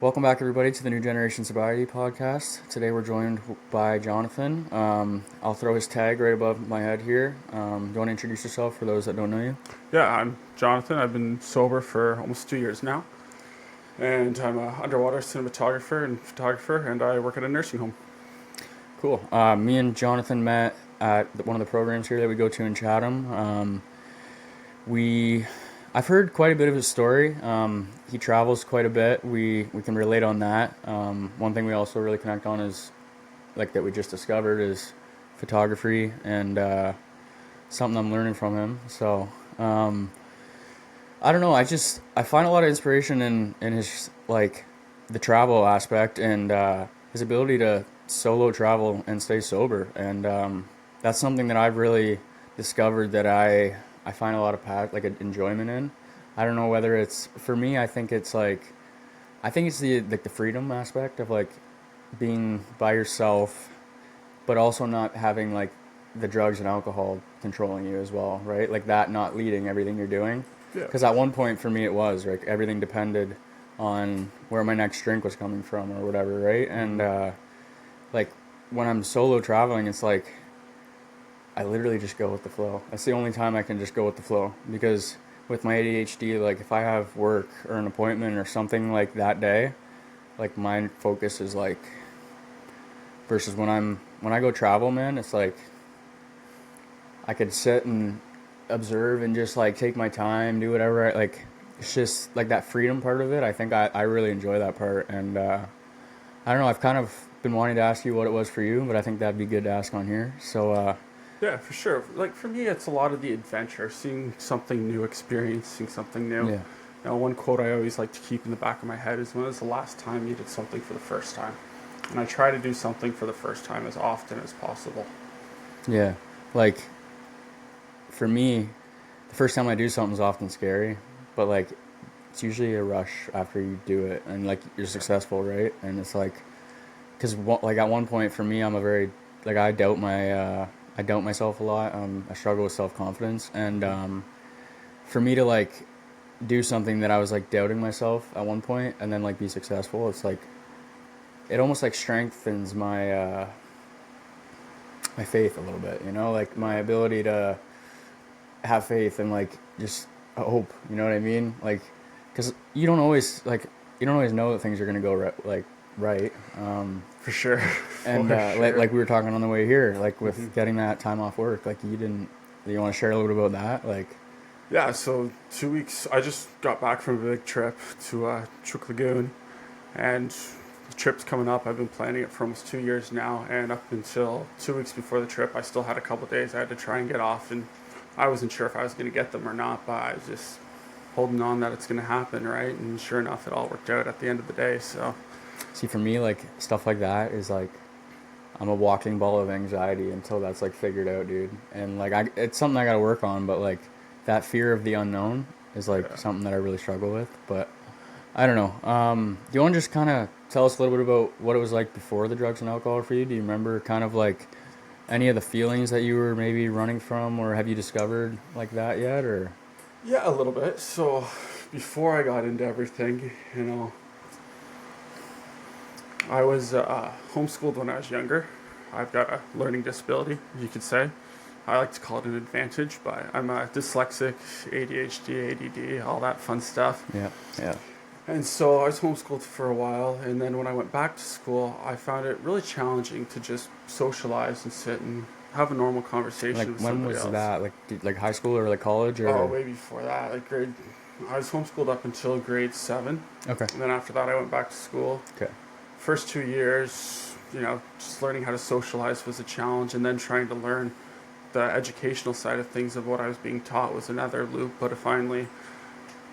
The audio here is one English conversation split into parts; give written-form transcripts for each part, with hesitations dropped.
Welcome back, everybody, to the New Generation Sobriety podcast. Today we're joined by Jonathan. I'll throw his tag right above my head here. Do you want to introduce yourself for those that don't know you? Yeah, I'm Jonathan. I've been sober for almost 2 years now, and I'm an underwater cinematographer and photographer, and I work at a nursing home. Cool. Me and Jonathan met at one of the programs here that we go to in Chatham. We, I've heard quite a bit of his story. He travels quite a bit. We can relate on that. One thing we also really connect on is like that we just discovered is photography and something I'm learning from him. So I don't know. I find a lot of inspiration in his like the travel aspect and his ability to solo travel and stay sober. And that's something that I've really discovered that I find a lot of like enjoyment in. I don't know whether it's for me. I think it's the freedom aspect of like being by yourself, but also not having like the drugs and alcohol controlling you as well, right? Like that not leading everything you're doing. Yeah, Because at one point for me it was like everything depended on where my next drink was coming from or whatever, right? And like when I'm solo traveling, it's like I literally just go with the flow. That's the only time I can just go with the flow because with my ADHD, like if I have work or an appointment or something like that day, like my focus is like versus when I go travel, man, it's like I could sit and observe and just like take my time, do whatever. Like it's just like that freedom part of it. I think I really enjoy that part, and I don't know. I've kind of been wanting to ask you what it was for you, but I think that'd be good to ask on here. So yeah, for sure. Like for me, it's a lot of the adventure, seeing something new, experiencing something new. yeah, One quote I always like to keep in the back of my head is, "When was the last time you did something for the first time?" And I try to do something for the first time as often as possible. yeah. Like for me, the first time I do something is often scary, but like it's usually a rush after you do it and like you're Yeah. successful, right? And it's like because like at one point for me, I'm a very like I doubt myself a lot. I struggle with self confidence, and for me to like do something that I was like doubting myself at one point, and then like be successful, it's like it almost like strengthens my faith a little bit. You know, like my Yeah. ability to have faith and like just hope. You know what I mean? Like because you don't always know that things are gonna go right. For sure. And For sure. like we were talking on the way here, like hmm with getting that time off work, like you didn't. You want to share a little bit about that? Like, Yeah, so 2 weeks. I just got back from a big trip to Truk Lagoon, and the trip's coming up. I've been planning it for almost 2 years now, and up until 2 weeks before the trip, I still had a couple days I had to try and get off, and I wasn't sure if I was going to get them or not, but I was just holding on that it's going to happen, right? And sure enough, it all worked out at the end of the day. So see, for me, like stuff like that is like I'm a walking ball of anxiety until that's like figured out, dude. And like it's something I got to work on, but like that fear of the unknown is like yeah, something that I really struggle with. But I don't know. Do you want to just kind of tell us a little bit about what it was like before the drugs and alcohol for you? Do you remember kind of like any of the feelings that you were maybe running from, or have you discovered like that yet? Or yeah, a little bit. So before I got into everything, I was homeschooled when I was younger. I've got a learning disability, you could say. I like to call it an advantage, but I'm a dyslexic, ADHD, ADD, all that fun stuff. yeah, yeah. And so I was homeschooled for a while, and then when I went back to school, I found it really challenging to just socialize and sit and have a normal Like conversation with when somebody was else. that? Like high school or like college Oh, or? way before that, I was homeschooled up until grade 7, Okay. and then after that, I went back to school. Okay. First 2 years, just learning how to socialize was a challenge, and then trying to learn the educational side of things of what I was being taught was another loop. But I finally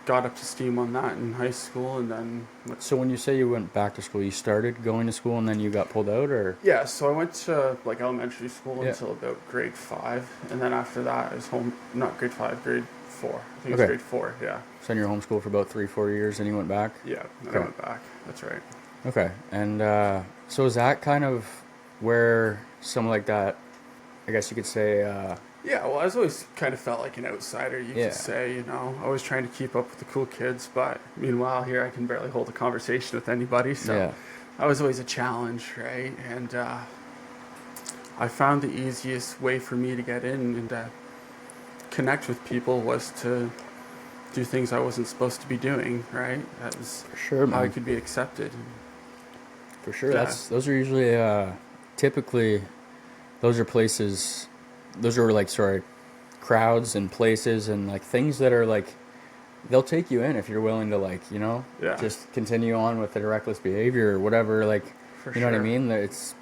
got up to steam on that in high school, and then So when you say you went back to school, you started going to school and then you got pulled out, or? yeah. So I went to like elementary school Yeah. until about grade 5, and then after that I was home. Not grade 5, grade 4. I think it's Okay. grade 4. Yeah, So then you're homeschooled for about 3, 4 years, and you went back. yeah. Then I Okay. went back. That's right. Okay. And so is that kind of where some like that? I guess you could say Yeah, well, I was always kind of felt like an outsider, you Yeah. could say, you know, always trying to keep up with the cool kids, but meanwhile, here I can barely hold a conversation with anybody, so Yeah. that was always a challenge, right? And I found the easiest way for me to get in and connect with people was to do things I wasn't supposed to be doing, right? That was For sure, how I man. could be accepted. For sure. Yeah, Those are usually typically those are places. Those are like sorry, crowds and places and like things that are like they'll take you in if you're willing to like yeah, just continue on with the reckless behavior or whatever. Like for you know what I sure. mean? That it's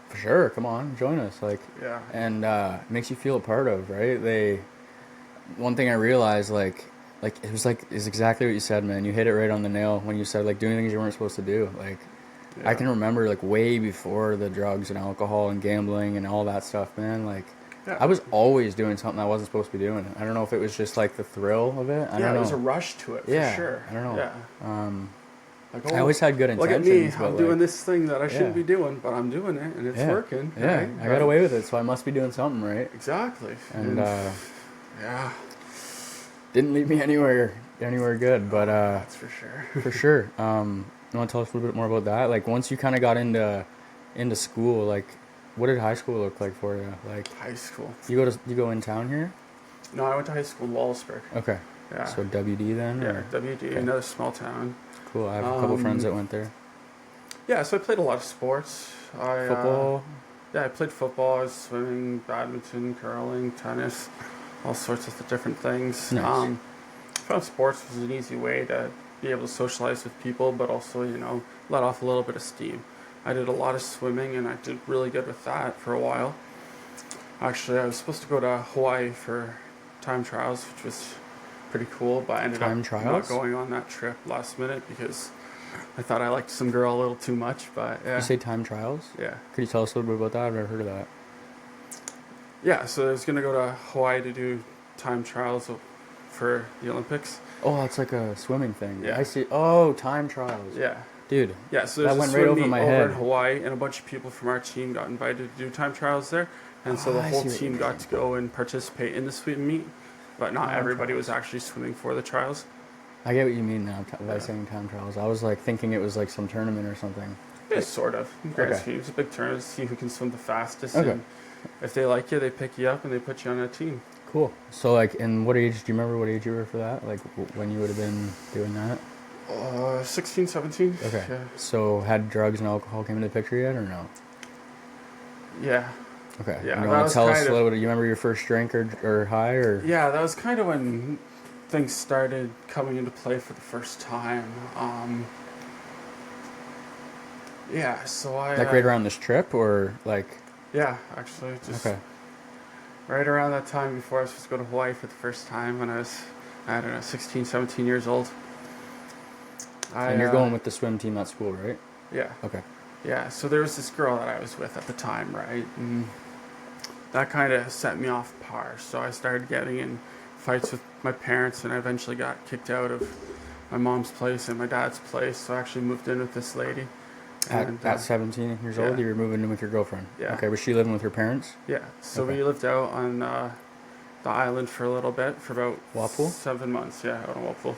for sure. Come on, join us. Like Yeah, and makes you feel a part of. Right? They one thing I realized like it was like is exactly what you said, man. You hit it right on the nail when you said like doing things you weren't supposed to do. Like I yeah, can remember like way before the drugs and alcohol and gambling and all that stuff, man. Like yeah. I was always doing something I wasn't supposed to be doing. I don't know if it was just like the thrill of it. I Yeah, don't there was a know. rush to it, for Yeah, sure. I don't know. Yeah. Like, I oh, always had good look at me, intentions, but I'm like, doing this thing that I yeah, shouldn't be doing, but I'm doing it, and it's yeah, working, yeah. right? I got Right? away with it, so I must be doing something right. Exactly. And And, yeah, didn't lead me anywhere good, but that's for sure. for sure. You want to tell us a little bit more about that? Like once you kind of got into school, like what did high school look like for you? Like High school. you go in town here? No, I went to high school in Wallsburg. Okay. Yeah. So WD then, Yeah, or WD, okay, another small town. cool. I have a couple friends Um, that went there. yeah, so I played a lot of sports. Football. Yeah, I played football, swimming, badminton, curling, tennis, all sorts of different things. Nice. I found sports was an easy way to be able to socialize with people, but also, you know, let off a little bit of steam. I did a lot of swimming, and I did really good with that for a while. Actually, I was supposed to go to Hawaii for time trials, which was pretty cool, but I ended up Time not trials? going on that trip last minute because I thought I liked some girl a little too much, but You yeah. say time trials? Yeah. Could you tell us a little bit about that? I've never heard of that. Yeah, so I was going to go to Hawaii to do time trials for the Olympics. Oh, it's like a swimming thing. Yeah. I see. Oh, time trials. Yeah. Dude, Yeah, so that there's a went right swim over meet my over in head. Hawaii, and a bunch of people from our team got invited to do time trials there. And so Oh, the I whole see what you team got mean. to go and participate in the swim meet, but not Time everybody was trials. actually swimming for the trials. I get what you mean now by Yeah. saying time trials. I was like thinking it was like some tournament or something. Yeah, sort of. In grand Okay. scheme, it's a big tournament to see who can swim the fastest, Okay. and if they like you, they pick you up and they put you on a team. Cool. So like, and what age? Do you remember what age you were for that? Like when you would have been doing that? 16, 17. Okay. Yeah. So had drugs and alcohol came into the picture yet, or no? Yeah. Okay. Yeah, And you that want was to tell us kind a of- little bit? You remember your first drink or high or? Yeah, that was kind of when things started coming into play for the first time. Yeah, so I. Like right around this trip or like? Yeah, actually, just Okay. right around that time before I was supposed to go to Hawaii for the first time when I don't know, 16, 17 years old. And you're going with the swim team at school, right? Yeah. Okay. Yeah, so there was this girl that I was with at the time, right? And that kind of set me off par. So I started getting in fights with my parents, and I eventually got kicked out of my mom's place and my dad's place. So I actually moved in with this lady. And, At 17 years yeah. old, you were moving in with your girlfriend. Yeah. Okay. Was she living with her parents? Yeah, so Okay. we lived out on the island for a little bit, for about Walpole? 7 months. Yeah, out on Walpole.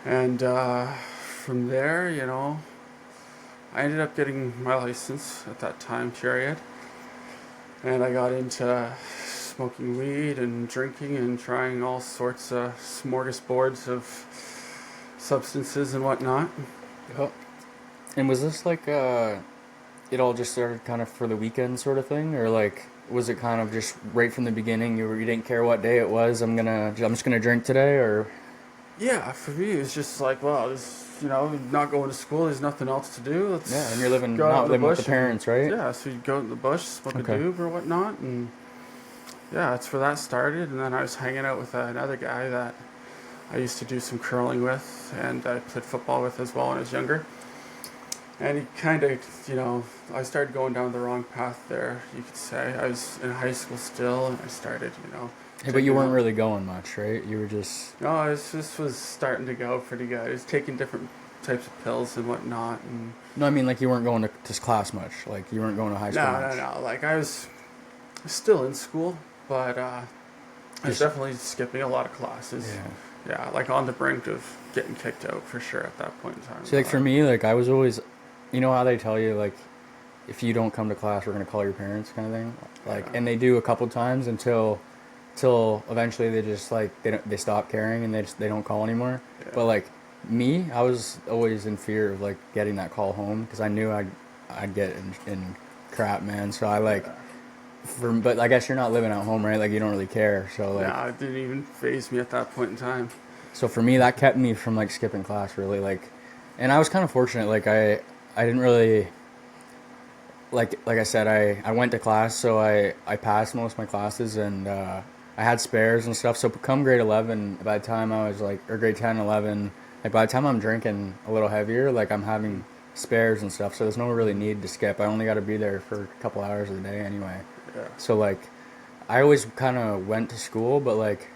And from there, you know, I ended up getting my license at that time period. And I got into smoking weed and drinking and trying all sorts of smorgasbords of substances and whatnot. Yep. And was this like it all just started kind of for the weekend sort of thing, or like was it kind of just right from the beginning? You didn't care what day it was. I'm just gonna drink today, or Yeah, for me, it's just like, well, this, you know, not going to school, there's nothing else to do. Let's yeah. And you're living go out not in living with bush the parents, right? Yeah, so you go in the bush, smoke Okay. a doob or whatnot, and yeah, that's where that started. And then I was hanging out with another guy that I used to do some curling with, and I played football with as well when I was younger. And he kind of, you know, I started going down the wrong path there, you could say. I was in high school still, and I started, you know. Hey, but you taking weren't up- really going much, right? You were just No, this was starting to go pretty good. I was taking different types of pills and whatnot, and no. I mean, like you weren't going to class much. Like you weren't going to high school. no, much. no, no. Like I Still in school, but I was Just definitely skipping a lot of classes. yeah. Yeah, like on the brink of getting kicked out for sure at that point in time in See, my like for life. me, like I was always, you know how they tell you like if you don't come to class, we're gonna call your parents, kind of thing. Like, Yeah, and they do a couple times until eventually they just like they stop caring and they don't call anymore. yeah, But like me, I was always in fear of like getting that call home because I knew I'd get in crap, man. So I like yeah. but I guess you're not living at home, right? Like you don't really care. So like Nah, it didn't even phase me at that point in time. so for me that kept me from like skipping class really like, and I was kind of fortunate. Like I didn't really like I said, I went to class, so I passed most of my classes, and I had spares and stuff. So come grade 11, by the time I was like, or grade 10, 11, like by the time I'm drinking a little heavier, like I'm having spares and stuff. So there's no really need to skip. I only got to be there for a couple hours a day anyway. Yeah, So like I always kind of went to school, but like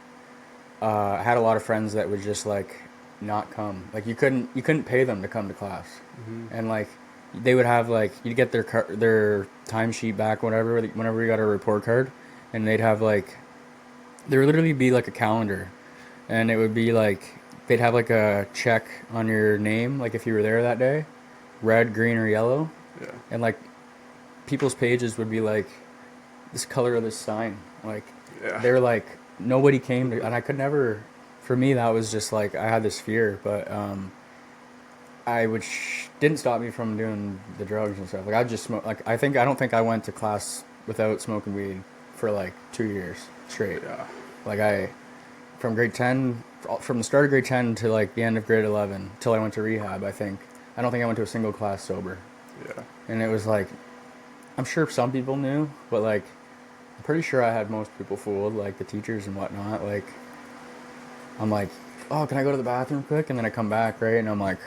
I had a lot of friends that would just like not come. Like you couldn't pay them to come to class, hmm, and like they would have like you'd get their timesheet back whatever whenever you got a report card, and they'd have like there would literally be like a calendar, and it would be like they'd have like a check on your name like if you were there that day, red, green, or yellow, yeah, and like people's pages would be like this color of this sign. Like yeah, they were like nobody came to, and I could never. For me, that was just like I had this fear, but I which didn't stop me from doing the drugs and stuff. Like I just smoke. Like I don't think I went to class without smoking weed for like 2 years straight. yeah, Like I from grade 10 from the start of grade 10 to like the end of grade 11 till I went to rehab. I don't think I went to a single class sober, yeah. and it was like I'm sure some people knew, but like I'm pretty sure I had most people fooled, like the teachers and whatnot. Like I'm like, oh, can I go to the bathroom quick? And then I come back, right? And I'm like,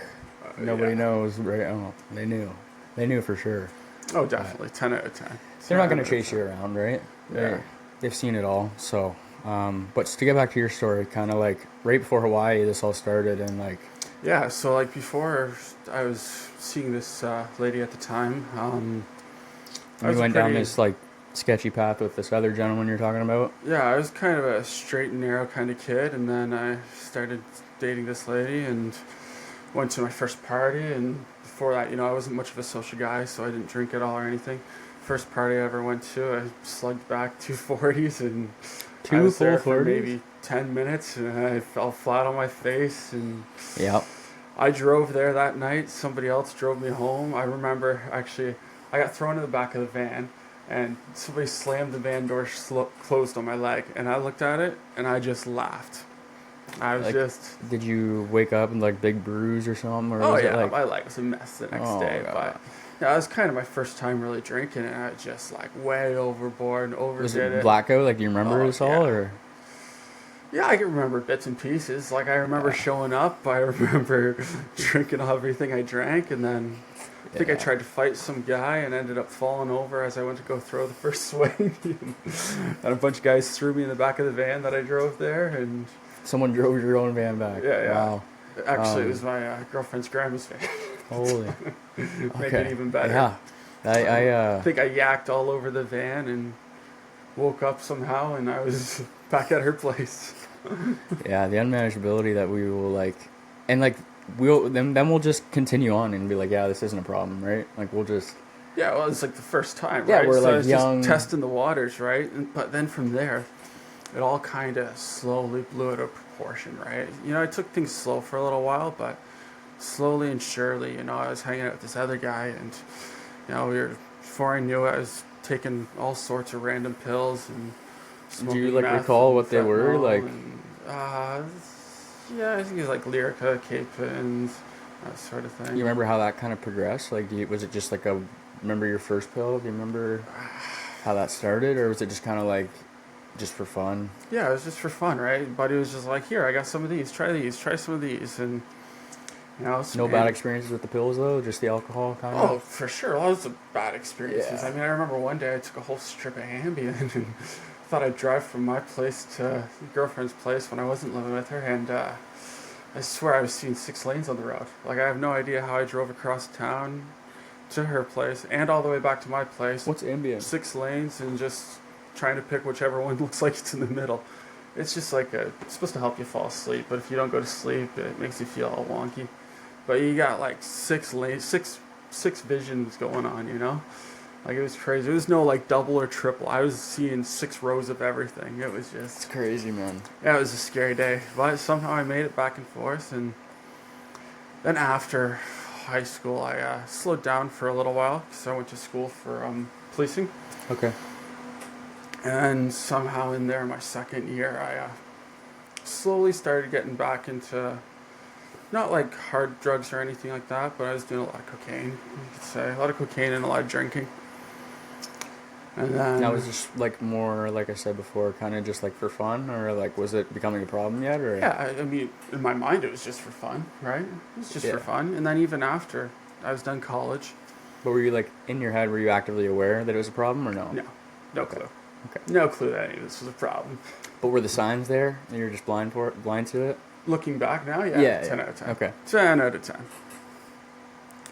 nobody Yeah. knows, right? Oh, they knew for sure. Oh, But definitely. 10 out of 10. they're 10 not gonna out of chase 10. you around, right? Yeah. They've seen it all. So, but to get back to your story, kind of like right before Hawaii, this all started, and like Yeah, so like before I was seeing this lady at the time, I you was a went down pretty, this like sketchy path with this other gentleman you're talking about. yeah, I was kind of a straight and narrow kind of kid, and then I started dating this lady and went to my first party, and before that, I wasn't much of a social guy, so I didn't drink at all or anything. First party I ever went to, I slugged back 240s, and I Two was full there for 40s. maybe 10 minutes, and I fell flat on my face, and Yep. I drove there that night. Somebody else drove me home. I remember actually, I got thrown in the back of the van, and somebody slammed the van door closed on my leg. And I looked at it, and I just laughed. I was Like, just, did you wake up in like big bruise or something, or oh was it yeah, like, my leg was a mess the next oh day. But god, yeah, that was kind of my first time really drinking, and I just like way overboard and was overdid it it. blackout? Like, do you remember Oh this all, yeah. or Yeah, I can remember bits and pieces. Like I remember yeah, showing up. I remember drinking everything I drank, and then I think I yeah? tried to fight some guy and ended up falling over as I went to go throw the first swing. And a bunch of guys threw me in the back of the van that I drove there, and Someone drove your own van back. yeah, Wow. yeah. Actually, it was Um, my girlfriend's grandma's van. holy. Make it Okay. even better. Yeah. I I think I yacked all over the van and woke up somehow, and I was back at her place. yeah, the unmanageability that we will like, and like then we'll just continue on and be like, yeah, this isn't a problem, right? Like we'll just Yeah, well, it's like the first time, yeah, right? we're So I like was just young. testing the waters, right? But then from there, it all kind of slowly blew out of proportion, right? I took things slow for a little while, but slowly and surely, I was hanging out with this other guy, and before I knew it, I was taking all sorts of random pills and Do you smoking like meth recall and what they were fentanyl, like? and yeah, I think it was like Lyrica, K-pins, that sort of You thing. remember how that kind of progressed? Like, was it just like a remember your first pill? Do you remember how that started, or was it just kind of like just for fun? Yeah, it was just for fun, right? Buddy was just like, "Here, I got some of these. Try some of these," and No bad experiences with the pills though, just the alcohol kind of. oh, for sure, lots of bad experiences. I Yeah. mean, I remember one day I took a whole strip of Ambien and thought I'd drive from my place to girlfriend's place when I wasn't living with her, and I swear I was seeing 6 lanes on the road. Like I have no idea how I drove across town to her place and all the way back to my place. What's Ambien? 6 lanes and just trying to pick whichever one looks like it's in the middle. It's just like it's supposed to help you fall asleep, but if you don't go to sleep, it makes you feel all wonky. But you got like six visions going on, you know? Like, it was crazy. There was no like double or triple. I was seeing 6 rows of everything. It was It's just, crazy, man. yeah, it was a scary day. But somehow I made it back and forth. And then after high school, I slowed down for a little while because I went to school for policing. Okay. And somehow in there, my second year, I slowly started getting back into not like hard drugs or anything like that, but I was doing a lot of cocaine, you could say. A lot of cocaine and a lot of drinking. And then Now, was this like more, like I said before, kind of just like for fun, or like was it becoming a problem yet, or? yeah, I mean, in my mind, it was just for fun, right? It was just Yeah. for fun. And then even after I was done college, But were you like in your head? Were you actively aware that it was a problem, or no? no Okay. clue. Okay. No clue that any of this was a problem. But were the signs there? And you're just blind to it? Looking back now, yeah, Yeah. 10 out of 10. Okay. 10 out of 10.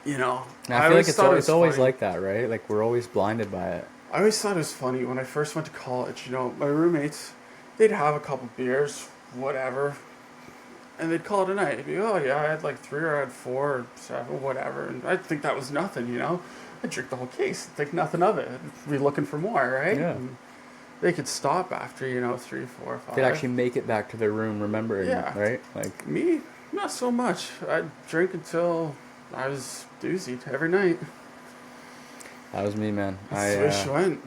You know, Now, I feel like thought it it's was always funny. like that, right? Like we're always blinded by it. I always thought it was funny when I first went to college. You know, my roommates, they'd have a couple beers, whatever, and they'd call it a night. They'd be, oh yeah, I had like 3 or I had 4 or 7, whatever, and I'd think that was nothing. You know, I'd drink the whole case, think nothing of it. I'd be looking for more, right? Yeah. And they could stop after 3, 4, 5. They'd actually make it back to their room remembering, Yeah. right? Like, Me, not so much. I'd drink until I was doozied every night. that was me, man. Swish went.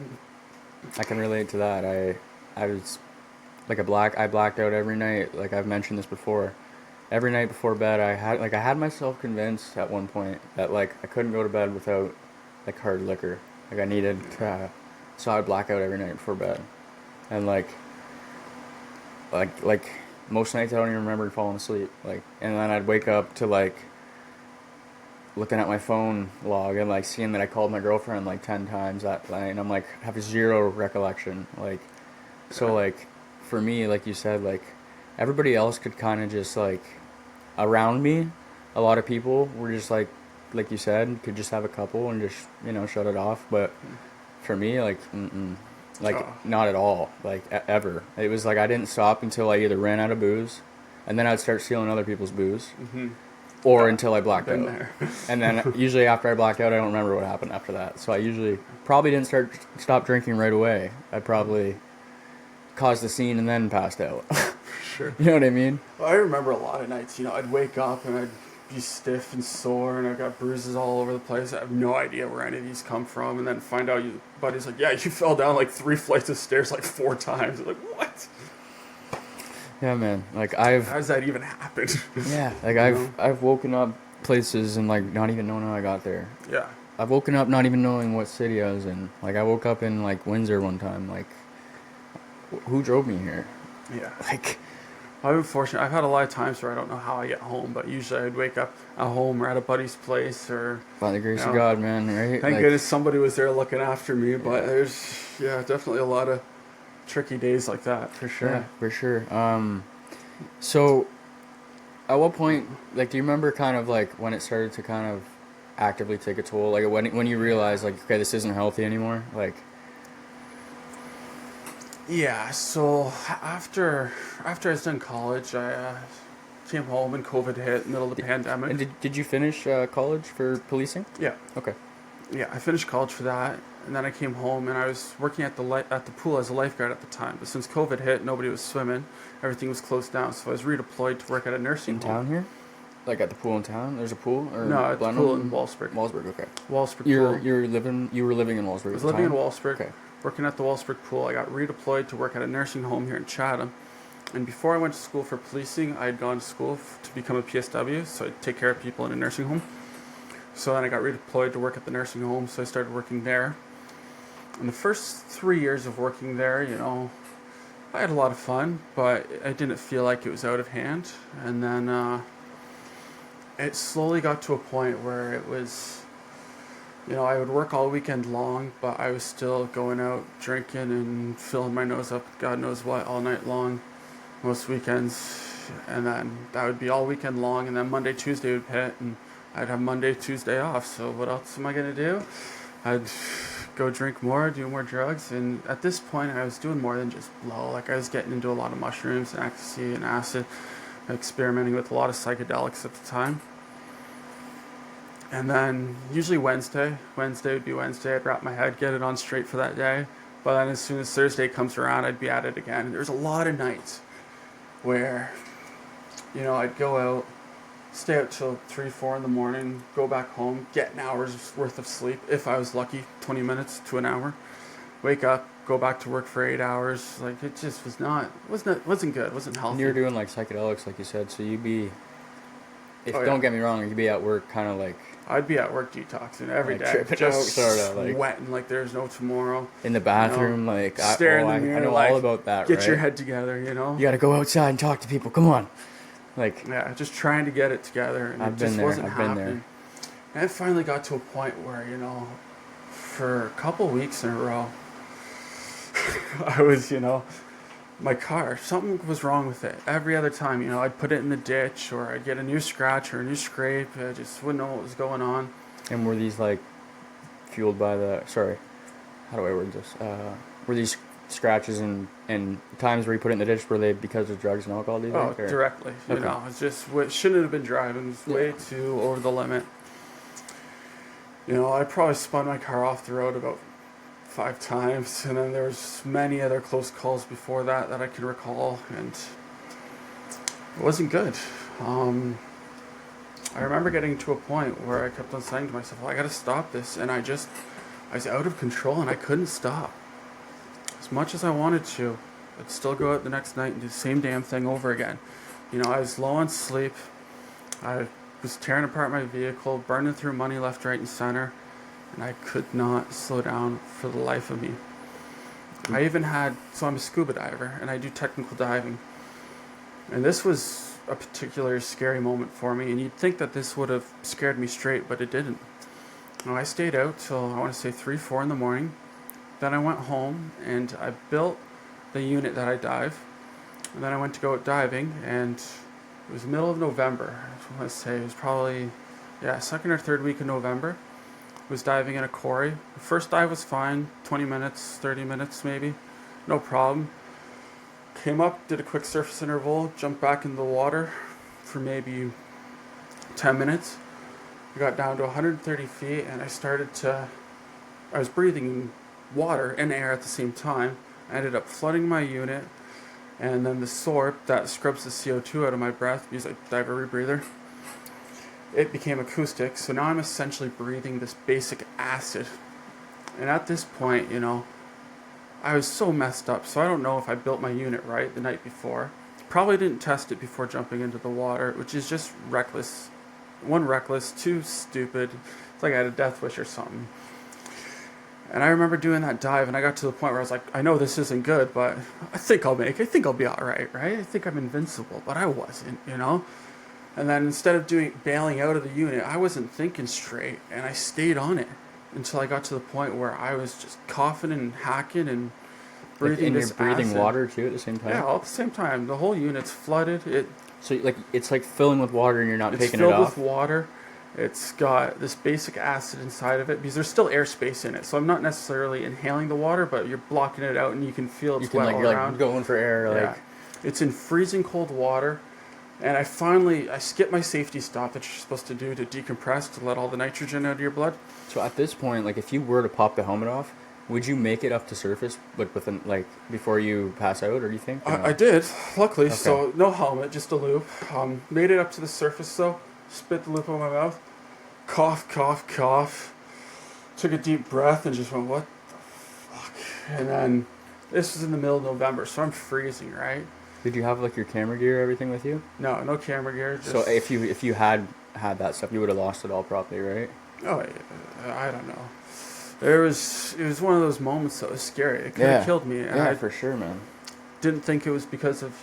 I can relate to that. I was like I blacked out every night. Like I've mentioned this before. Every night before bed, I had myself convinced at one point that like I couldn't go to bed without like hard liquor. Like I needed to, so I'd black out every night before bed, and like most nights I don't even remember falling asleep. Like, and then I'd wake up to like looking at my phone log and like seeing that I called my girlfriend like 10 times that night, and I'm like have zero recollection. Like, so like for me, like you said, like everybody else could kind of just like around me, a lot of people were just like you said, could just have a couple and just shut it off. But for me, like like Oh. not at all, like ever. It was like I didn't stop until I either ran out of booze, and then I'd start stealing other people's booze, or until I blacked Been out. there. And then usually after I blacked out, I don't remember what happened after that. So I usually probably didn't stop drinking right away. I probably caused the scene and then passed out. Sure. You know what I mean? Well, I remember a lot of nights, I'd wake up and I'd be stiff and sore and I've got bruises all over the place. I have no idea where any of these come from, and then find out your buddy's like, yeah, you fell down like 3 flights of stairs like 4 times. I'm like, what? Yeah, man. Like How does that even happen? yeah, like I've woken up places and like not even knowing how I got there. Yeah. I've woken up not even knowing what city I was in. Like I woke up in like Windsor one time. Like, who drove me here? Yeah. Like, I'm fortunate. I've had a lot of times where I don't know how I get home, but usually I'd wake up at home or at a buddy's place, or by the grace You know, of God, man. Right? thank Like, goodness somebody was there looking after me. But there's, definitely a lot of tricky days like that, for sure. yeah, for sure. So, at what point, like, do you remember kind of like when it started to kind of actively take a toll? Like when you realized like, okay, this isn't healthy anymore. Like, Yeah, so after I was done college, I came home and COVID hit in the middle of the pandemic. and did you finish college for policing? Yeah, Okay. yeah, I finished college for that, and then I came home and I was working at the pool as a lifeguard at the time. But since COVID hit, nobody was swimming, everything was closed down. So I was redeployed to work at a nursing In home. town here? Like at the pool in town? There's a pool? Or No, at the Blenheim? pool in Wallsburg. Wallsburg, okay. Wallsburg pool. You were living in Wallsburg I was at the living in time? Wallsburg, Okay. working at the Wallsburg pool. I got redeployed to work at a nursing home here in Chatham. And before I went to school for policing, I had gone to school to become a PSW, so I'd take care of people in a nursing home. So then I got redeployed to work at the nursing home, so I started working there. And the first 3 years of working there, I had a lot of fun, but I didn't feel like it was out of hand. And then it slowly got to a point where it was, I would work all weekend long, but I was still going out drinking and filling my nose up, God knows what, all night long, most weekends. And then that would be all weekend long, and then Monday, Tuesday would hit, and I'd have Monday, Tuesday off. So what else am I going to do? I'd go drink more, do more drugs. And at this point, I was doing more than just blow. Like, I was getting into a lot of mushrooms and ecstasy and acid, experimenting with a lot of psychedelics at the time. And then usually Wednesday would be Wednesday. I'd wrap my head, get it on straight for that day. But then as soon as Thursday comes around, I'd be at it again. And there's a lot of nights where, I'd go out, stay out till 3, 4 in the morning, go back home, get an hour's worth of sleep, if I was lucky, 20 minutes to an hour. Wake up, go back to work for 8 hours. Like, it just wasn't good, wasn't healthy. And you were doing like psychedelics, like you said, so you'd be, Oh, don't yeah. get me wrong, you'd be at work kind of like I'd be at work detoxing every Like day, tripping just out, sorta, like- sweating like there's no tomorrow. in the bathroom, like Stare in the mirror, I know like, all about that, Get right? your head together, You gotta go outside and talk to people. Come on, like Yeah, just trying to get it together, and I've it been just there, wasn't I've been happening. And it finally got to a point where, for a couple weeks in a row, I was, my car, something was wrong with it. Every other time, I'd put it in the ditch, or I'd get a new scratch or a new scrape. I just wouldn't know what was going on. And were these like fueled by the? Sorry, how do I word this? Were these scratches and times where you put it in the ditch, were they because of drugs and alcohol? Do you Oh, think? Or- directly. Okay. It's just what shouldn't have been driving. It was way too over the limit. I probably spun my car off the road about 5 times, and then there's many other close calls before that I can recall, and it wasn't good. I remember getting to a point where I kept on saying to myself, well, I gotta stop this, and I was out of control, and I couldn't stop. As much as I wanted to, I'd still go out the next night and do the same damn thing over again. I was low on sleep. I was tearing apart my vehicle, burning through money left, right, and center, and I could not slow down for the life of me. I even so I'm a scuba diver, and I do technical diving. And this was a particularly scary moment for me, and you'd think that this would have scared me straight, but it didn't. I stayed out till, I want to say 3, 4 in the morning. Then I went home, and I built the unit that I dive. And then I went to go out diving, and it was the middle of November. I want to say it was probably, second or third week of November. I was diving in a quarry. The first dive was fine, 20 minutes, 30 minutes maybe, no problem. Came up, did a quick surface interval, jumped back into the water for maybe 10 minutes. I got down to 130 feet, and I was breathing in water and air at the same time. I ended up flooding my unit, and then the sorb that scrubs the CO2 out of my breath, because I dive a rebreather, it became acoustic. So now I'm essentially breathing this basic acid. And at this point, I was so messed up. So I don't know if I built my unit right the night before. Probably didn't test it before jumping into the water, which is just reckless. One, reckless, two, stupid. It's like I had a death wish or something. And I remember doing that dive, and I got to the point where I was like, I know this isn't good, but I think I'll make it. I think I'll be all right, right? I think I'm invincible, but I wasn't, And then instead of bailing out of the unit, I wasn't thinking straight, and I stayed on it until I got to the point where I was just coughing and hacking and breathing and this you're breathing acid. water too at the same time. Yeah, all at the same time. The whole unit's flooded. So like it's like filling with water and you're not It's taking it filled off. with water. It's got this basic acid inside of it because there's still airspace in it. So I'm not necessarily inhaling the water, but you're blocking it out, and you can feel it's wet all you're around. like going for air. Yeah. Like It's in freezing cold water. And I skipped my safety stop that you're supposed to do to decompress, to let all the nitrogen out of your blood. so at this point, like if you were to pop the helmet off, would you make it up to surface before you pass out, or do you think? I did, luckily. Okay. So no helmet, just a loop. Made it up to the surface though. Spit the loop on my mouth. Cough, cough, cough. Took a deep breath and just went, what the fuck? And then this was in the middle of November, so I'm freezing, right? Did you have like your camera gear, everything with you? No camera gear. So if you had that stuff, you would have lost it all probably, right? Oh, I don't know. It was one of those moments that was scary. It could have killed me. And yeah, for sure, man. Didn't think it was because of,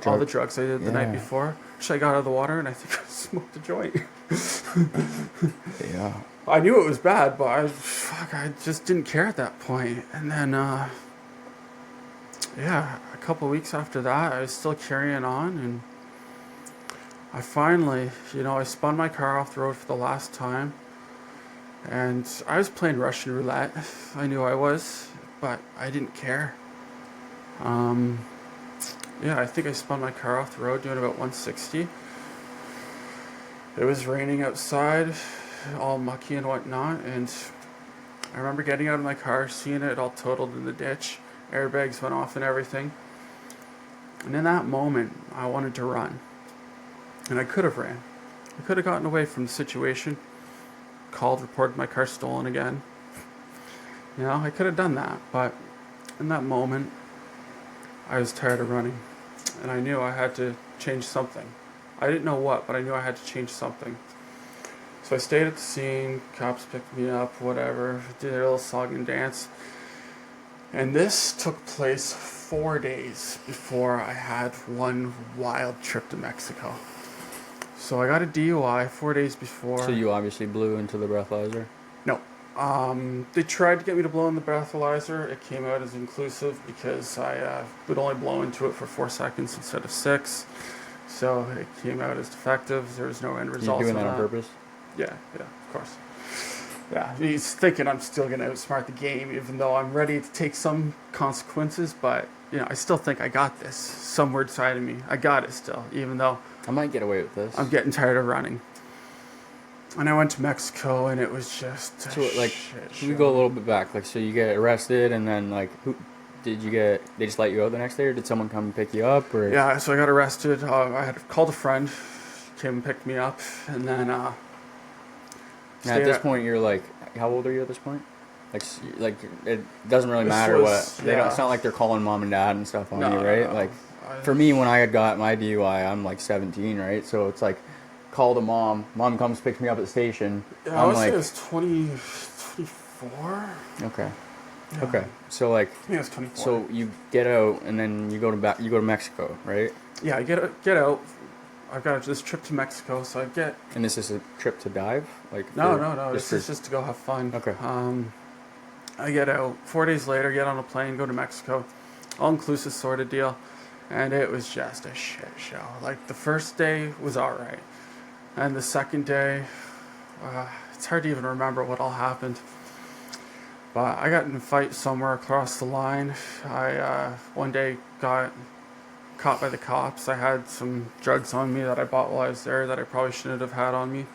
all the drugs I did the night before. Actually, I got out of the water and I think I smoked a joint. Yeah. I knew it was bad, but I just didn't care at that point. And then, a couple weeks after that, I was still carrying on, and I finally, I spun my car off the road for the last time. And I was playing Russian roulette. I knew I was, but I didn't care. Um, yeah, I think I spun my car off the road doing about 160. It was raining outside, all mucky and whatnot, and I remember getting out of my car, seeing it all totaled in the ditch. Airbags went off and everything. And in that moment, I wanted to run. And I could have ran. I could have gotten away from the situation, called, reported my car stolen again. You know, I could have done that, but in that moment, I was tired of running. And I knew I had to change something. I didn't know what, but I knew I had to change something. So I stayed at the scene, cops picked me up, whatever, did a little song and dance. And this took place 4 days before I had one wild trip to Mexico. So I got a DUI 4 days before. So you obviously blew into the breathalyzer? No. They tried to get me to blow in the breathalyzer. It came out as inclusive because I would only blow into it for 4 seconds instead of 6. So it came out as defective. There was no end result. You doing that on purpose? Yeah, of course. Yeah, he's thinking I'm still going to outsmart the game, even though I'm ready to take some consequences. But, I still think I got this. Some weird side of me. I got it still, even though I might get away with this. I'm getting tired of running. And I went to Mexico, and it was just a shit should we show. go a little bit back? Like, so you get arrested, and then, like, who did you get? They just let you out the next day, or did someone come and pick you up? Or Yeah, so I got arrested. I had called a friend, came and picked me up, and then now at this point, you're like, how old are you at this point? Like it doesn't really matter what they don't. It's not like they're calling mom and dad and stuff on you, right? No. Like, for me, when I had got my DUI, I'm like 17, right? So it's like, call the mom. Mom comes, picks me up at the station. Yeah, I would say it was 24. Okay. Yeah. Okay. So like, I think it was 24. so you get out and then you go to Mexico, right? Yeah, I get out. I've got this trip to Mexico, so I get. And this is a trip to dive, like No. This is just to go have fun. Okay. I get out 4 days later, get on a plane, go to Mexico, all inclusive sort of deal, and it was just a shit show. Like the first day was all right, and the second day, it's hard to even remember what all happened. But I got in a fight somewhere across the line. I one day got caught by the cops. I had some drugs on me that I bought while I was there that I probably shouldn't have had on me.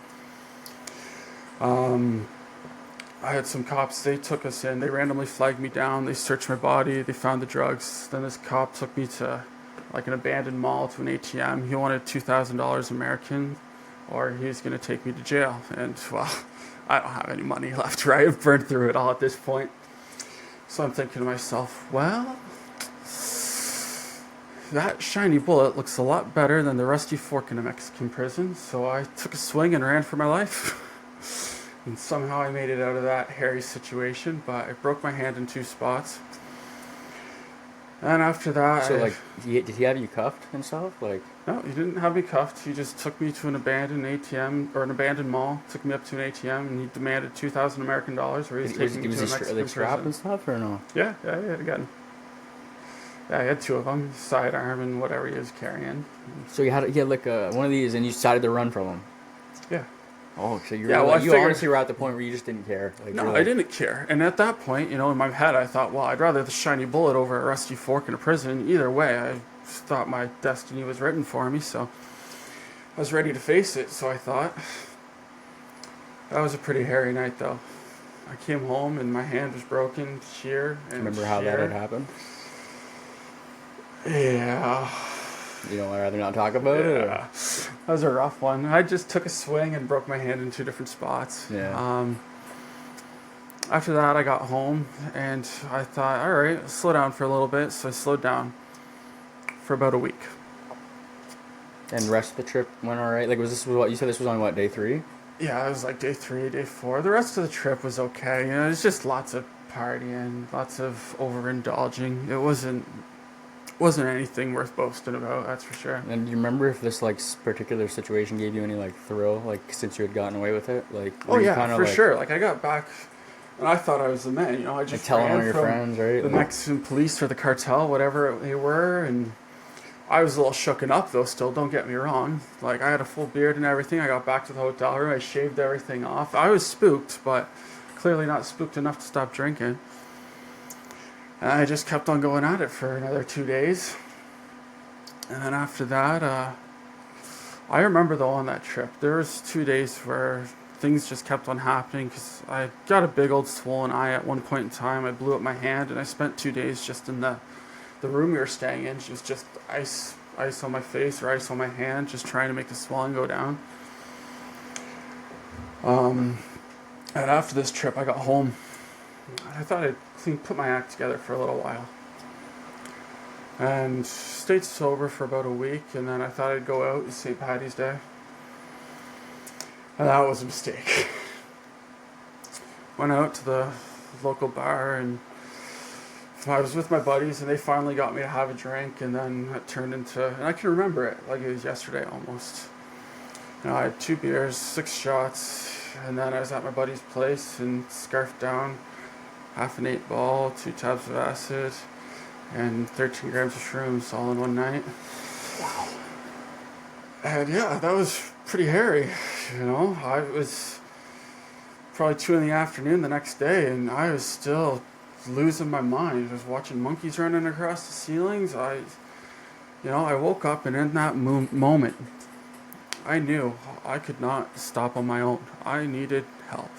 I had some cops, they took us in, they randomly flagged me down, they searched my body, they found the drugs. Then this cop took me to like an abandoned mall to an ATM. He wanted $2,000 American, or he was going to take me to jail. And well, I don't have any money left, right? I've burned through it all at this point. So I'm thinking to myself, well, that shiny bullet looks a lot better than the rusty fork in a Mexican prison. So I took a swing and ran for my life. And somehow I made it out of that hairy situation, but I broke my hand in 2 spots. And after that, So like, did he have you cuffed and stuff? Like, no, he didn't have me cuffed. He just took me to an abandoned ATM or an abandoned mall. Took me up to an ATM, and he demanded $2,000 American, or he was taking me to a Mexican strap prison. and stuff, or no? Yeah, again. Yeah, I had 2 of them, sidearm and whatever he was carrying. So you had like one of these, and you decided to run from him. Yeah. Oh, so you honestly were at the point where you just didn't care. Like, No, I didn't care. And at that point, in my head, I thought, well, I'd rather the shiny bullet over a rusty fork in a prison. Either way, I thought my destiny was written for me, so I was ready to face it. So I thought, that was a pretty hairy night, though. I came home and my hand was broken, sheer. And remember how that had happened? Yeah. You know, I'd rather not talk about it? Or? That was a rough one. I just took a swing and broke my hand in 2 different spots. Yeah. After that, I got home, and I thought, all right, slow down for a little bit. So I slowed down for about a week. And the rest of the trip went all right? Like, was this what you said? This was on what, day 3? Yeah, it was like day 3, day 4. The rest of the trip was okay. It's just lots of partying, lots of overindulging. It wasn't anything worth boasting about, that's for sure. And do you remember if this like particular situation gave you any like thrill, like since you had gotten away with it? Like, oh yeah, for sure. Like I got back, and I thought I was the man. I just like telling all your friends, right? The Mexican police or the cartel, whatever they were, and I was a little shooken up though. Still, don't get me wrong. Like I had a full beard and everything. I got back to the hotel room. I shaved everything off. I was spooked, but clearly not spooked enough to stop drinking. And I just kept on going at it for another 2 days. And then after that, I remember though on that trip, there was 2 days where things just kept on happening because I got a big old swollen eye at one point in time. I blew up my hand, and I spent 2 days just in the room we were staying in. It was just ice on my face or ice on my hand, just trying to make the swelling go down. And after this trip, I got home. I thought I'd put my act together for a little while. And stayed sober for about a week, and then I thought I'd go out. It's St. Paddy's Day. And that was a mistake. Went out to the local bar, and I was with my buddies, and they finally got me to have a drink, and then it turned into, and I can remember it like it was yesterday almost. I had 2 beers, 6 shots, and then I was at my buddy's place and scarfed down half an 8-ball, 2 tabs of acid, and 13 grams of shrooms all in one night. Wow. And yeah, that was pretty hairy. I was probably 2 in the afternoon the next day, and I was still losing my mind. I was watching monkeys running across the ceilings. I woke up, and in that moment, I knew I could not stop on my own. I needed help.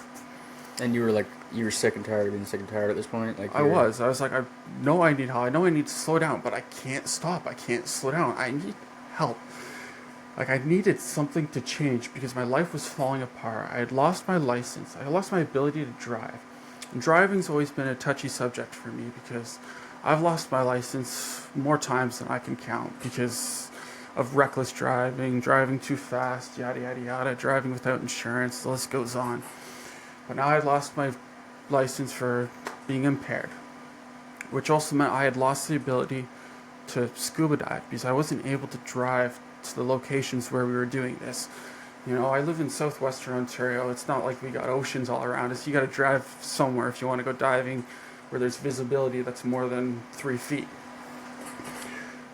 And you were sick and tired of being sick and tired at this point? Like I was like, I know I need help. I know I need to slow down, but I can't stop. I can't slow down. I need help. Like, I needed something to change because my life was falling apart. I had lost my license. I had lost my ability to drive. And driving's always been a touchy subject for me because I've lost my license more times than I can count because of reckless driving, driving too fast, yada, yada, yada, driving without insurance, the list goes on. But now I had lost my license for being impaired, which also meant I had lost the ability to scuba dive because I wasn't able to drive to the locations where we were doing this. I live in southwestern Ontario. It's not like we got oceans all around us. You got to drive somewhere if you want to go diving where there's visibility that's more than 3 feet.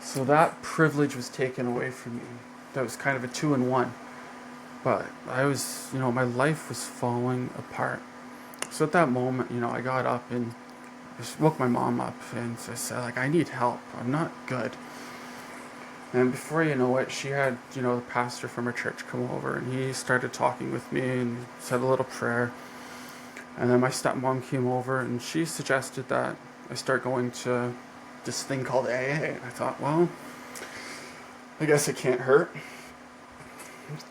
So that privilege was taken away from me. That was kind of a 2-in-1. But I was, my life was falling apart. So at that moment, I got up and just woke my mom up and I said, I need help. I'm not good. And before you know it, she had, the pastor from her church come over, and he started talking with me and said a little prayer. And then my stepmom came over, and she suggested that I start going to this thing called AA. And I thought, well, I guess it can't hurt.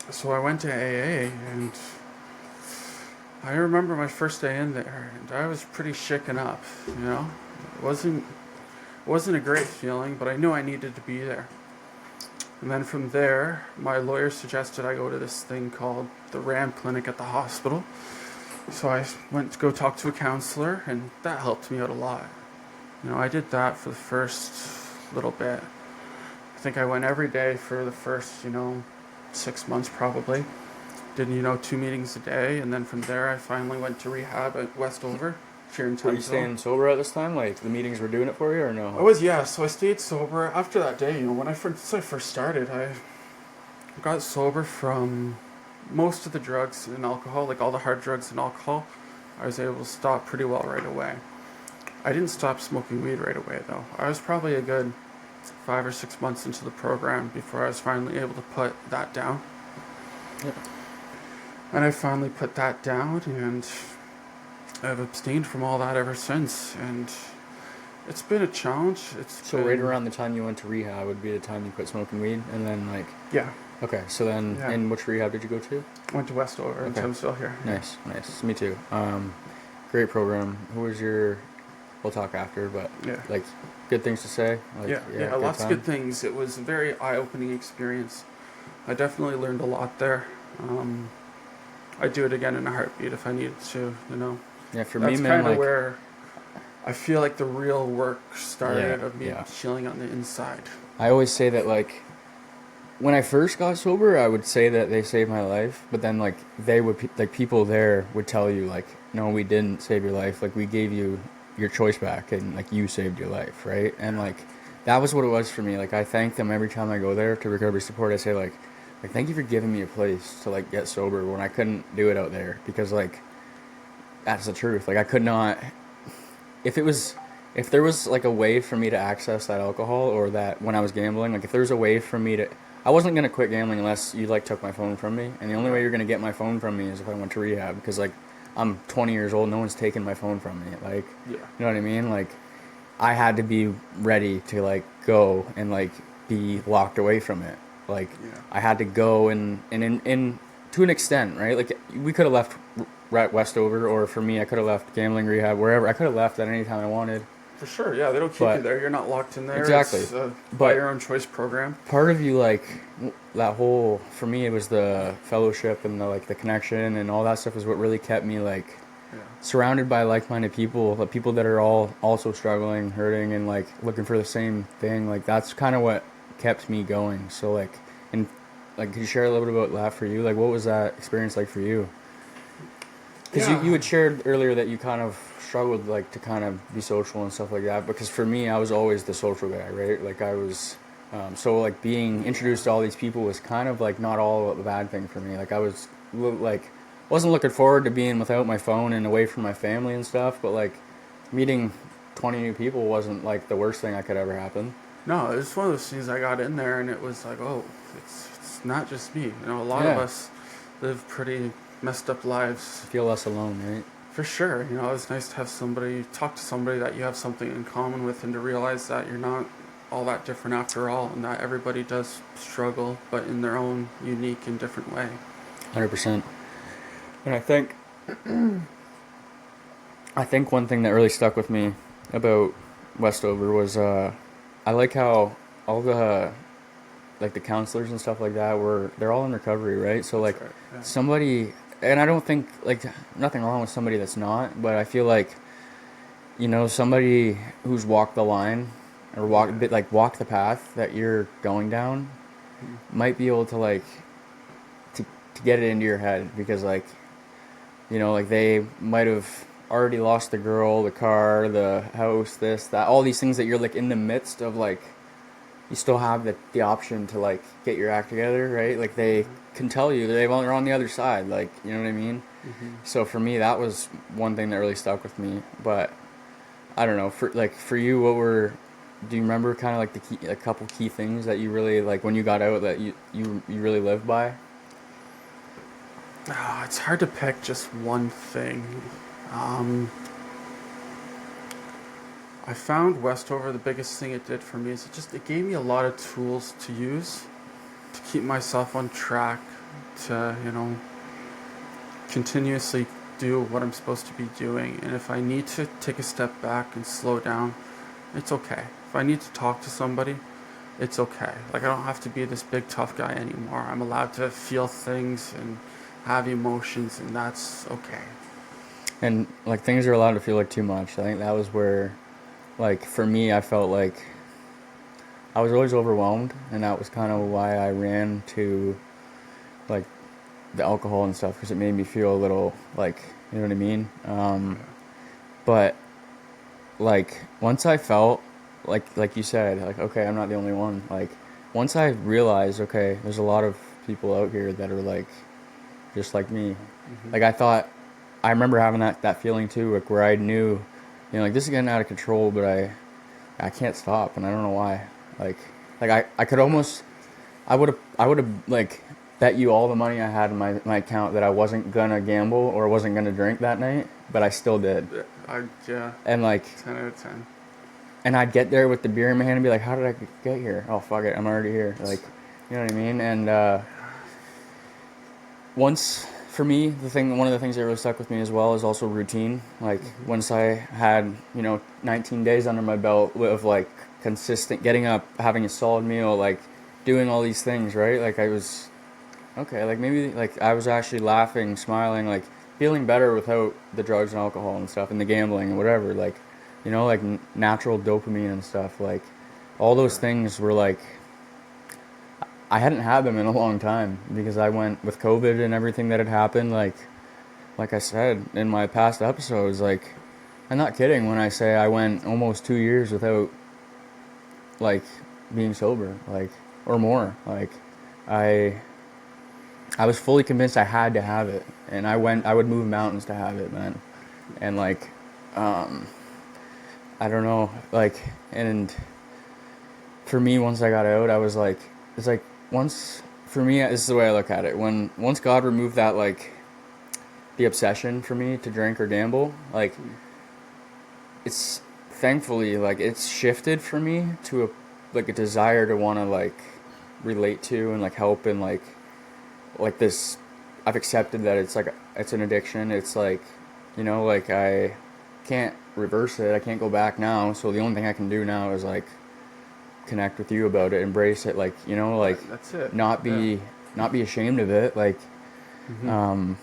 So I went to AA, and I remember my first day in there, and I was pretty shaken up, It wasn't a great feeling, but I knew I needed to be there. And then from there, my lawyer suggested I go to this thing called the RAM clinic at the hospital. So I went to go talk to a counselor, and that helped me out a lot. I did that for the first little bit. I think I went every day for the first, 6 months probably. Did, 2 meetings a day, and then from there I finally went to rehab at Westover. Here in Townsville. Were you staying sober at this time? Like, the meetings were doing it for you, or no? I was, yeah. So I stayed sober. After that day, when I first started, I got sober from most of the drugs and alcohol, like all the hard drugs and alcohol. I was able to stop pretty well right away. I didn't stop smoking weed right away, though. I was probably a good 5 or 6 months into the program before I was finally able to put that down. Yep. And I finally put that down, and I've abstained from all that ever since, and it's been a challenge. Right around the time you went to rehab would be the time you quit smoking weed, and then yeah. Okay, so then, Yeah. And which rehab did you go to? Went to Westover in Townsville here. Nice. Me too. Great program. Who was your? We'll talk after, but Yeah. good things to say. Yeah, lots of good things. It was a very eye-opening experience. I definitely learned a lot there. I'd do it again in a heartbeat if I needed to. Yeah, for That's me, man, kind of where I feel like the real work started of me chilling on the inside. I always say that, when I first got sober, I would say that they saved my life, but then, they would, people there would tell you, no, we didn't save your life. We gave you your choice back, and, you saved your life, right? And, that was what it was for me. Like I thank them every time I go there to recovery support. I say like thank you for giving me a place to like get sober when I couldn't do it out there because like that's the truth. Like I could not if it was if there was like a way for me to access that alcohol or that when I was gambling, like if there was a way for me to I wasn't gonna quit gambling unless you like took my phone from me. And the only way you're gonna get my phone from me is if I went to rehab because like I'm 20 years old, no one's taking my phone from me. Like Yeah. you know what I mean? Like I had to be ready to like go and like be locked away from it. Like Yeah. I had to go and in to an extent, right? Like we could have left right Westover, or for me, I could have left gambling rehab wherever. I could have left at any time I wanted. For sure. Yeah, they don't keep you But there. You're not locked in there. exactly. It's a by But your own choice program. part of you like that whole for me it was the fellowship and the like the connection and all that stuff is what really kept me like Yeah. surrounded by like-minded people, the people that are all also struggling, hurting, and like looking for the same thing. Like that's kind of what kept me going. So like, and like, could you share a little bit about that for you? Like, what was that experience like for you? Because you Yeah. had shared earlier that you kind of struggled like to kind of be social and stuff like that. Because for me, I was always the social guy, right? Like I was. So like being introduced to all these people was kind of like not all a bad thing for me. Like I was like wasn't looking forward to being without my phone and away from my family and stuff, but like meeting 20 new people wasn't like the worst thing that could ever happen. No, it's one of those things I got in there and it was like, oh, it's not just me. You know, a lot of Yeah, us live pretty messed up lives. feel less alone, right? For sure. You know, it's nice to have somebody, talk to somebody that you have something in common with and to realize that you're not all that different after all and that everybody does struggle, but in their own unique and different way. 100%. And I think one thing that really stuck with me about Westover was I like how all the like the counselors and stuff like that were they're all in recovery, right? So That's like right. Yeah. somebody and I don't think like nothing wrong with somebody that's not, but I feel like somebody who's walked the line or Yeah. walked the path that you're going down Mhm. might be able to like to get it into your head because like like they might have already lost the girl, the car, the house, this, that, all these things that you're like in the midst of like you still have the option to like get your act together, right? Like they can tell you they're on the other side, like you know what I mean? Mm-hmm. So for me that was one thing that really stuck with me. But I don't know, for you do you remember kind of like a couple key things that you really like when you got out that you really lived by? Ah, it's hard to pick just one thing. Um, I found Westover, the biggest thing it did for me is it gave me a lot of tools to use to keep myself on track, to, continuously do what I'm supposed to be doing. And if I need to take a step back and slow down, it's okay. If I need to talk to somebody, it's okay. Like I don't have to be this big tough guy anymore. I'm allowed to feel things and have emotions, and that's okay. And like things are allowed to feel like too much. I think that was where like for me I felt like I was always overwhelmed, and that was kind of why I ran to like the alcohol and stuff because it made me feel a little like you know what I mean. But like once I felt like you said like okay I'm not the only one. Like once I realized okay there's a lot of people out here that are like just like me. Hmm. Like I remember having that feeling too like where I knew like this is getting out of control, but I can't stop and I don't know why. Like I could almost I would have like bet you all the money I had in my account that I wasn't gonna gamble or wasn't gonna drink that night, but I still did. Yeah, And like 10 out of 10. and I'd get there with the beer in my hand and be like, how did I get here? Oh fuck it, I'm already here. Like you know what I mean? And once for me one of the things that really stuck with me as well is also routine. Like Hmm. once I had 19 days under my belt of like consistent getting up, having a solid meal, like doing all these things, right? Like I was okay, like maybe like I was actually laughing, smiling, like feeling better without the drugs and alcohol and stuff and the gambling and whatever. Like, like natural dopamine and stuff. Like, all those Right. things were like I hadn't had them in a long time because I went with COVID and everything that had happened. Like I said in my past episodes, like I'm not kidding when I say I went almost 2 years without like being sober, like, or more. Like, I I was fully convinced I had to have it, and I would move mountains to have it, man. And like, I don't know, like, and for me, once I got out, I was like, it's like once for me, this is the way I look at it. Once God removed that, like, the obsession for me to drink or gamble, like, it's thankfully, like, it's shifted for me to a desire to want to, like, relate to and like help, and like this. I've accepted that it's like it's an addiction. It's like, like, I can't reverse it. I can't go back now. So the only thing I can do now is like connect with you about it, embrace it, like, like, That's it. not Yeah. be not be ashamed of it, like, Hmm.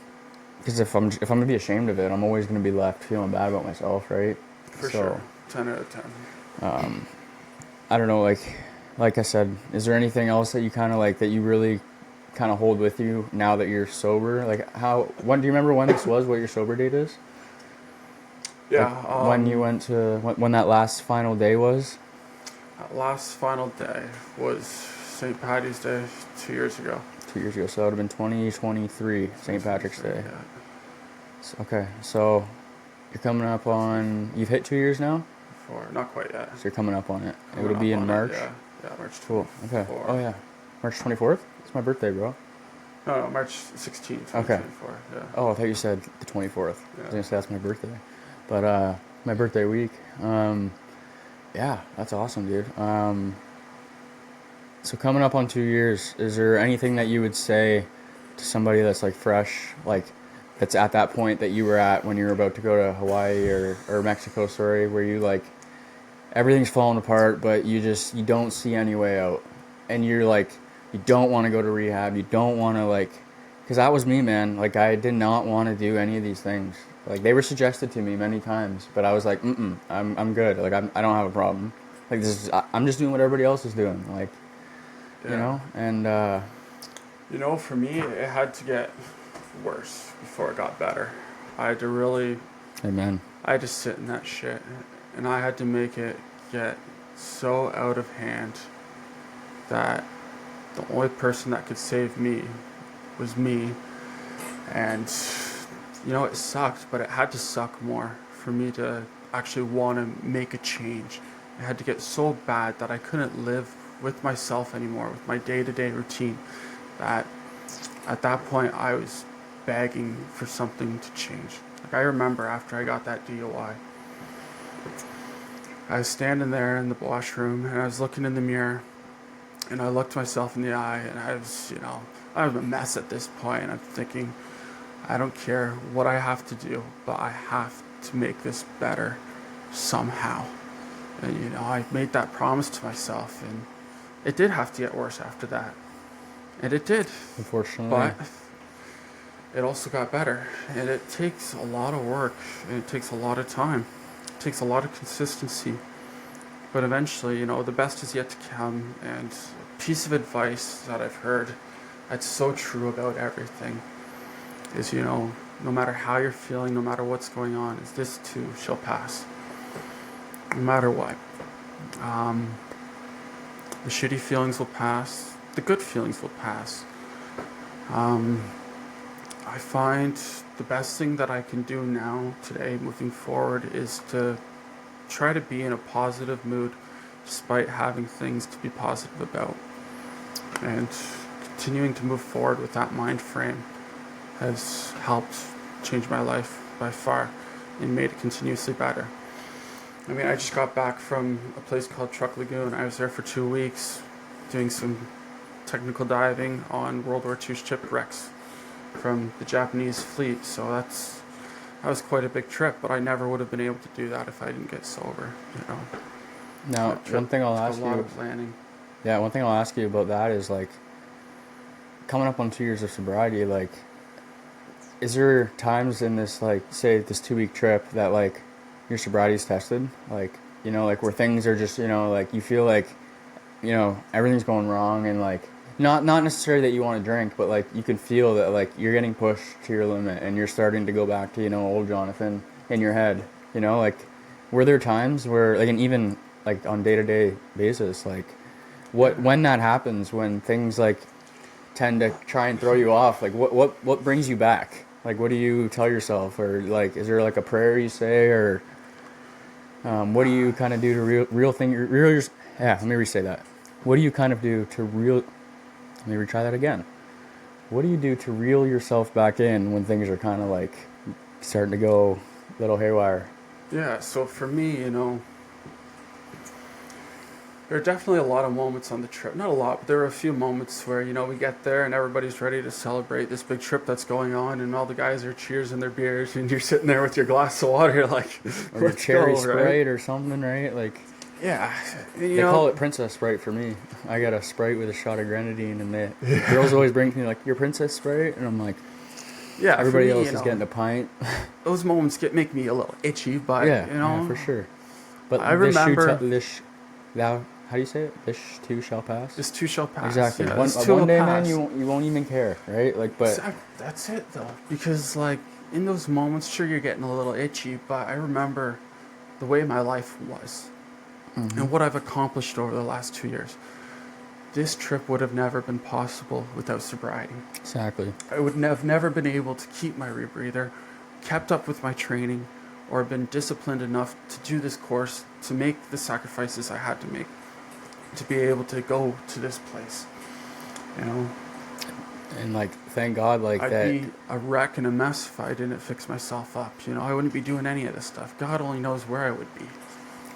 because if I'm gonna be ashamed of it, I'm always gonna be left feeling bad about myself, right? For So sure. 10 out of 10. I don't know, like I said, is there anything else that you kind of like that you really kind of hold with you now that you're sober? Like, when do you remember when this was? What your sober date is? Like, Yeah. when you went to when that last final day was? That last final day was St. Patty's Day 2 years ago. 2 years ago, so it would have been 2023, St. Patrick's 2023, Day. yeah. Okay, so you're coming up on. You've hit 2 years now, Not quite yet. so you're coming up on it. Coming It'll be up in on it, March. yeah. Yeah, March Cool. Okay. 24. Oh yeah, March 24th. It's my birthday, bro. No, March 16th, Okay. 2024. Yeah. Oh, I thought you said the 24th. I was Yeah. gonna say that's my birthday, but my birthday week. Yeah, that's awesome, dude. So coming up on 2 years, is there anything that you would say to somebody that's like fresh, like that's at that point that you were at when you were about to go to Hawaii or Mexico, sorry, where you like everything's falling apart, but you don't see any way out, and you're like you don't want to go to rehab, you don't want to like, because that was me, man. Like, I did not want to do any of these things. Like, they were suggested to me many times, but I was like, I'm good. Like, I don't have a problem. Like, I'm just doing what everybody else is doing. Like, Yeah. and For me, it had to get worse before it got better. I had to really, amen. I had to sit in that shit, and I had to make it get so out of hand that the only person that could save me was me. And, it sucked, but it had to suck more for me to actually want to make a change. It had to get so bad that I couldn't live with myself anymore, with my day-to-day routine, that at that point I was begging for something to change. Like, I remember after I got that DUI, I was standing there in the washroom and I was looking in the mirror and I looked myself in the eye and I was a mess at this point, and I'm thinking, I don't care what I have to do, but I have to make this better somehow. And I made that promise to myself, and it did have to get worse after that. And it did. Unfortunately, But it also got better. And it takes a lot of work, and it takes a lot of time. It takes a lot of consistency. But eventually, the best is yet to come. And a piece of advice that I've heard that's so true about everything is, no matter how you're feeling, no matter what's going on, is this too shall pass. No matter what. The shitty feelings will pass. The good feelings will pass. I find the best thing that I can do now, today, moving forward, is to try to be in a positive mood despite having things to be positive about. And continuing to move forward with that mind frame has helped change my life by far and made it continuously better. I mean, I just got back from a place called Truck Lagoon. I was there for 2 weeks doing some technical diving on World War II shipwrecks from the Japanese fleet. So that was quite a big trip, but I never would have been able to do that if I didn't get sober. now That trip one thing I'll took ask a lot you, of planning. yeah, one thing I'll ask you about that is like coming up on 2 years of sobriety, like, is there times in this, like, say this 2 week trip that like your sobriety's tested, like, like where things are just, like you feel like, everything's going wrong, and like not necessarily that you want to drink, but like you can feel that like you're getting pushed to your limit and you're starting to go back to, old Jonathan in your head, like, were there times where, like, and even like on day-to-day basis, like when that happens, when things like tend to try and throw you off, like what brings you back? Like what do you tell yourself, or like is there like a prayer you say, or what do you kind of do to real thing real your, yeah, let me re-say that. What do you kind of do to real let me retry that again. What do you do to reel yourself back in when things are kind of like starting to go a little haywire? Yeah, so for me, there are definitely a lot of moments on the trip. Not a lot, but there are a few moments where, we get there and everybody's ready to celebrate this big trip that's going on, and all the guys are cheersing their beers, and you're sitting there with your glass of water, you're like, Or your let's cherry go, right? Sprite or something, right? Like Yeah, they call it Princess Sprite for me. I got a Sprite with a shot of grenadine, and the girls always bring me like your Princess Sprite, and I'm like, yeah, for everybody me, else is getting a pint. those moments make me a little itchy, but, Yeah, for sure. I But remember thou, how do you say it? This too shall pass. this too shall pass. Exactly. Yeah, One this too one will day, man, pass. you won't even care, right? Like, but That's it though, because like in those moments, sure you're getting a little itchy, but I remember the way my life was and what I've accomplished over the last 2 years. This trip would have never been possible without sobriety. exactly. I would have never been able to keep my rebreather, kept up with my training, or been disciplined enough to do this course, to make the sacrifices I had to make to be able to go to this place. You know, And like, thank God, like I'd that. be a wreck and a mess if I didn't fix myself up. I wouldn't be doing any of this stuff. God only knows where I would be.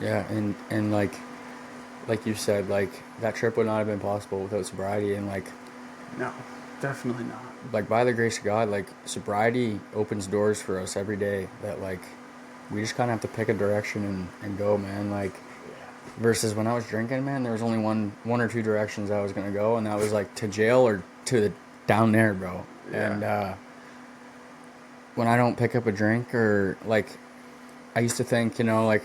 Yeah, and like you said, like that trip would not have been possible without sobriety, and No, definitely not. like by the grace of God, like sobriety opens doors for us every day that like we just kind of have to pick a direction and go, man. Like versus when I was drinking, man, there was only one or two directions I was gonna go, and that was like to jail or to the down there, bro. Yeah. And when I don't pick up a drink, or like I used to think, like,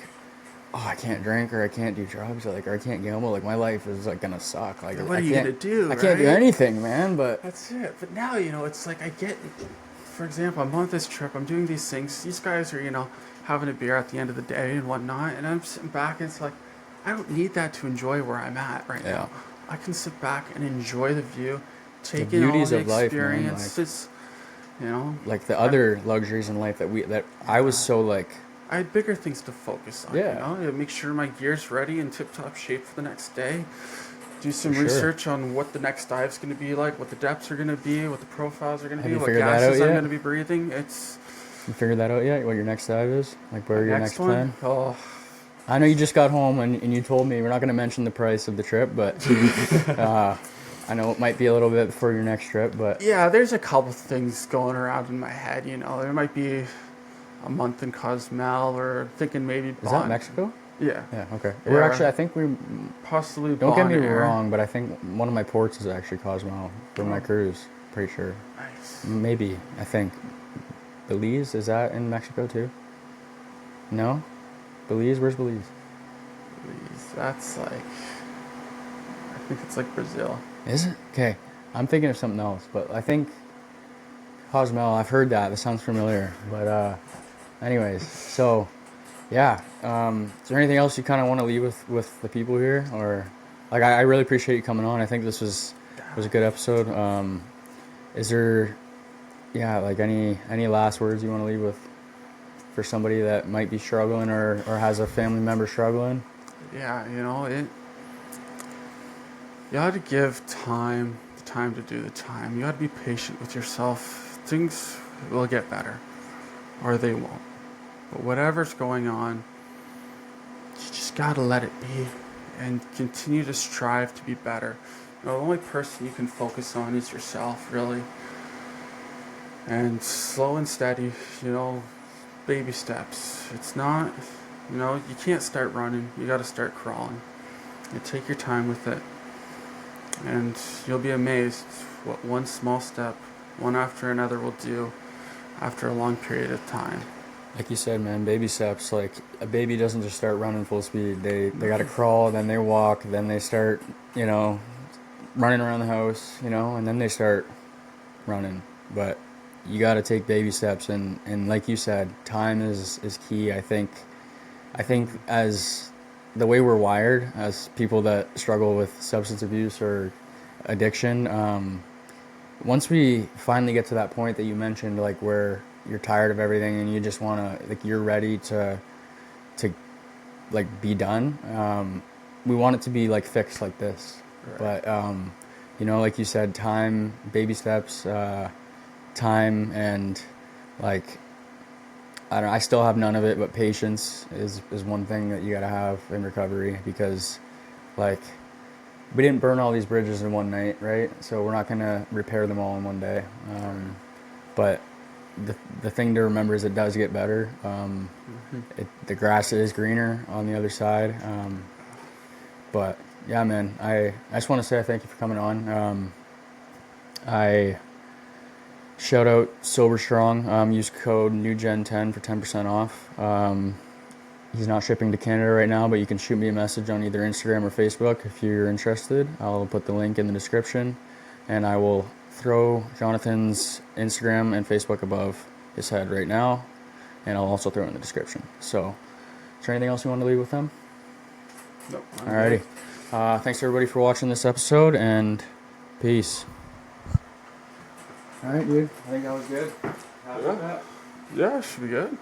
oh, I can't drink or I can't do drugs or I can't gamble. Like my life is like gonna suck. Like Yeah, what I are you can't, gonna do, I can't do right? anything, man. But That's it. But now, it's like for example, I'm on this trip, I'm doing these things. These guys are, having a beer at the end of the day and whatnot, and I'm sitting back and it's like, I don't need that to enjoy where I'm at right yeah, now. I can sit back and enjoy the view, the take in all beauties the of life, man. experiences, Like the I, other luxuries in life that I was yeah, so like, I had bigger things to focus on, yeah, to make sure my gear's ready and tip-top shape for the next day. Do for some sure. research on what the next dive's going to be like, what the depths are going to be, what the profiles are going to Have be, you what figured that out gases I'm yet? going to be breathing. It's You figured that out yet? What your next dive is? Like my where your next next one. plan? Oh, I know you just got home and you told me we're not gonna mention the price of the trip, but uh, I know it might be a little bit for your next trip, but yeah, there's a couple things going around in my head. There might be a month in Cozumel, or thinking maybe is that Bon. Mexico? Yeah, Yeah, okay. We're yeah, actually, I think we, possibly don't get Bon me Air. wrong, but I think one of my ports is actually Cozumel for my Oh, cruise. Pretty sure. nice. Maybe, I think. Belize, is that in Mexico too? No? Belize? Where's Belize? That's like, I think it's like Brazil. Is it? Okay. I'm thinking of something else, but I think Cozumel, I've heard that. That sounds familiar. But anyways, so yeah. Is there anything else you kind of want to leave with the people here, or like I really appreciate you coming on. I think this was a good episode. Is there, yeah, like any last words you want to leave with for somebody that might be struggling or has a family member struggling? Yeah, you ought to give the time to do the time. You ought to be patient with yourself. Things will get better, or they won't. But whatever's going on, you just gotta let it be and continue to strive to be better. The only person you can focus on is yourself, really. And slow and steady, baby steps. It's not, you can't start running. You gotta start crawling. And take your time with it. And you'll be amazed what one small step, one after another, will do after a long period of time. Like you said, man, baby steps. Like a baby doesn't just start running full speed. They got to crawl, then they walk, then they start, running around the house, and then they start running. But you got to take baby steps, and like you said, time is key. I think as the way we're wired as people that struggle with substance abuse or addiction, once we finally get to that point that you mentioned, like where you're tired of everything and you just want to, like, you're ready to like be done. We want it to be like fixed like this, Right. but you know, like you said, time, baby steps, time, and like I don't know, I still have none of it, but patience is one thing that you gotta have in recovery because like we didn't burn all these bridges in one night, right? So we're not gonna repair them all in one day. Right. But the thing to remember is it does get better. Hmm. The grass is greener on the other side. But yeah, man, I just want to say thank you for coming on. I shout out Sober Strong. Use code NewGen10 for 10% off. He's not shipping to Canada right now, but you can shoot me a message on either Instagram or Facebook if you're interested. I'll put the link in the description, and I will throw Jonathan's Instagram and Facebook above his head right now, and I'll also throw it in the description. So, is there anything else you want to leave with them? Nope, I'm good. Alrighty. Thanks everybody for watching this episode, and peace. Alright, dude. I think that was good. Happy Yeah. with that? Yeah, should be good.